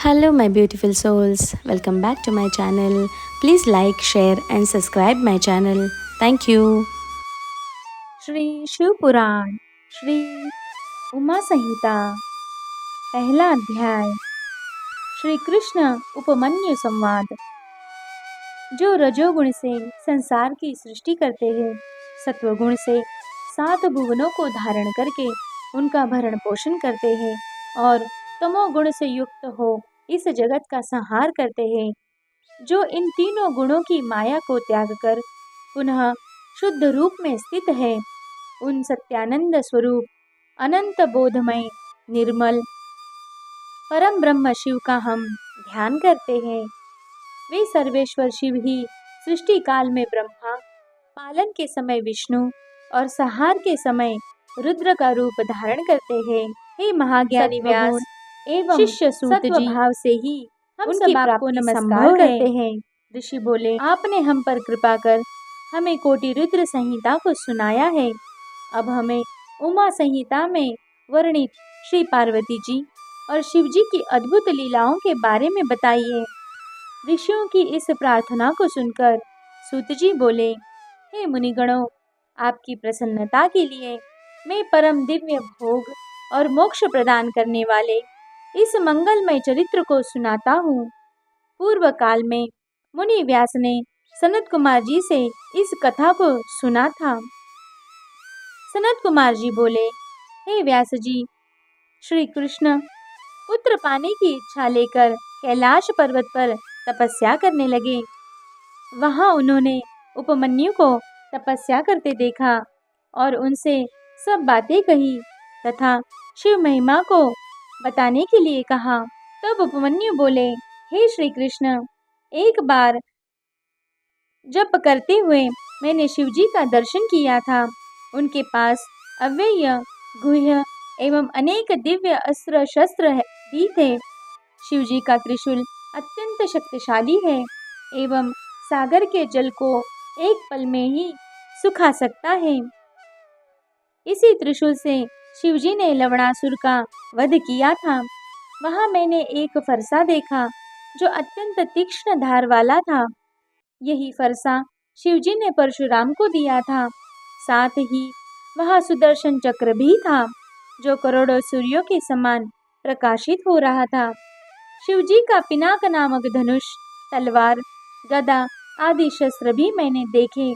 Hello, my beautiful souls. Welcome back to my channel. Please like, share, and subscribe my channel. Thank you. Shri Shiv पुराण श्री उमा संहिता पहला अध्याय श्री कृष्ण उपमन्यु संवाद। जो रजोगुण से संसार की सृष्टि करते हैं, सत्वगुण से 7 भुवनों को धारण करके उनका भरण पोषण करते हैं और तमोगुण से युक्त हो इस जगत का संहार करते हैं, जो इन तीनों गुणों की माया को त्याग कर पुनः शुद्ध रूप में स्थित है, उन सत्यानंद स्वरूप अनंत बोधमय निर्मल परम ब्रह्म शिव का हम ध्यान करते हैं। वे सर्वेश्वर शिव ही सृष्टि काल में ब्रह्मा, पालन के समय विष्णु और संहार के समय रुद्र का रूप धारण करते हैं। हे महाज्ञानी व्यास एवं शिष्य सूत जी, भाव से ही हम सब आपको नमस्कार करते हैं। ऋषि बोले, आपने हम पर कृपा कर हमें कोटि रुद्र संहिता को सुनाया है। अब हमें उमा संहिता में वर्णित श्री पार्वती जी और शिव जी की अद्भुत लीलाओं के बारे में बताइए। ऋषियों की इस प्रार्थना को सुनकर सूत जी बोले, हे मुनिगणों, आपकी प्रसन्नता के लिए मैं परम दिव्य भोग और मोक्ष प्रदान करने वाले इस मंगलमय चरित्र को सुनाता हूँ। पूर्व काल में मुनि व्यास ने सनत कुमार जी से इस कथा को सुना था। सनत कुमार जी बोले, हे व्यास जी, श्री कृष्ण पुत्र पाने की इच्छा लेकर कैलाश पर्वत पर तपस्या करने लगे। वहां उन्होंने उपमन्यु को तपस्या करते देखा और उनसे सब बातें कही तथा शिव महिमा को बताने के लिए कहा। तब उपमन्यु बोले, हे श्री कृष्ण, एक बार जप करते हुए मैंने शिव जी का दर्शन किया था। उनके पास अव्यय, गुह्य एवं अनेक दिव्य अस्त्र शस्त्र भी थे। शिव जी का त्रिशूल अत्यंत शक्तिशाली है एवं सागर के जल को एक पल में ही सुखा सकता है। इसी त्रिशूल से शिव जी ने लवणासुर का वध किया था। वहां मैंने एक फरसा देखा जो अत्यंत तीक्ष्ण धार वाला था। यही फरसा शिव जी ने परशुराम को दिया था। साथ ही वहां सुदर्शन चक्र भी था जो करोड़ों सूर्यों के समान प्रकाशित हो रहा था। शिव जी का पिनाक नामक धनुष, तलवार, गदा आदि शस्त्र भी मैंने देखे।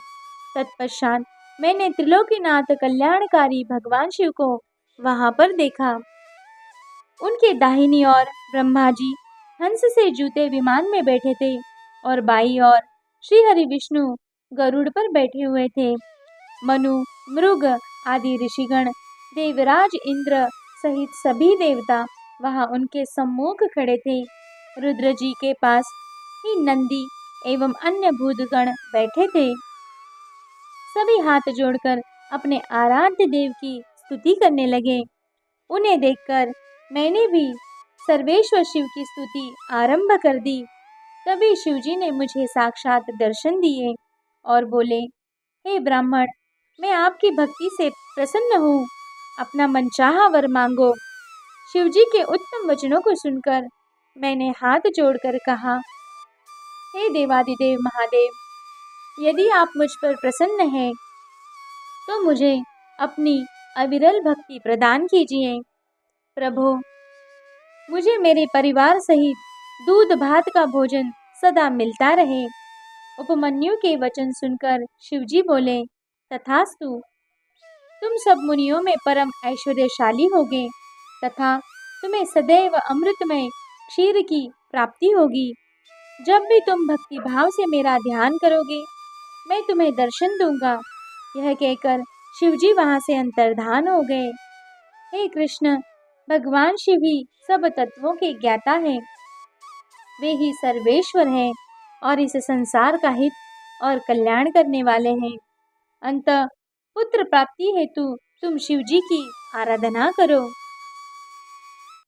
तत्पश्चात मैंने त्रिलोकीनाथ कल्याणकारी भगवान शिव को वहां पर देखा। उनके दाहिनी ओर ब्रह्मा जी हंस से जूते विमान में बैठे थे और बाई ओर श्री हरि विष्णु गरुड़ पर बैठे हुए थे। मनु, मृग आदि ऋषिगण, देवराज इंद्र सहित सभी देवता वहां उनके सम्मुख खड़े थे। रुद्र जी के पास ही नंदी एवं अन्य भूतगण बैठे थे। सभी हाथ जोड़कर अपने आराध्य देव की स्तुति करने लगे। उन्हें देखकर मैंने भी सर्वेश्वर शिव की स्तुति आरंभ कर दी। तभी शिव जी ने मुझे साक्षात दर्शन दिए और बोले, हे ब्राह्मण, मैं आपकी भक्ति से प्रसन्न हूँ, अपना मनचाहा वर मांगो। शिव जी के उत्तम वचनों को सुनकर मैंने हाथ जोड़कर कहा, हे देवादिदेव महादेव, यदि आप मुझ पर प्रसन्न हैं तो मुझे अपनी अविरल भक्ति प्रदान कीजिए। प्रभो, मुझे मेरे परिवार सहित दूध भात का भोजन सदा मिलता रहे। उपमन्यु के वचन सुनकर शिवजी बोले, तथास्तु, तुम सब मुनियों में परम ऐश्वर्यशाली होगे तथा तुम्हें सदैव अमृतमय क्षीर की प्राप्ति होगी। जब भी तुम भक्ति भाव से मेरा ध्यान करोगे, मैं तुम्हें दर्शन दूंगा। यह कहकर शिवजी वहां से अंतर्धान हो गए। हे कृष्ण, भगवान शिव ही सब तत्वों के ज्ञाता हैं। वे ही सर्वेश्वर हैं और इस संसार का हित और कल्याण करने वाले हैं। अंत पुत्र प्राप्ति हेतु तुम शिव जी की आराधना करो।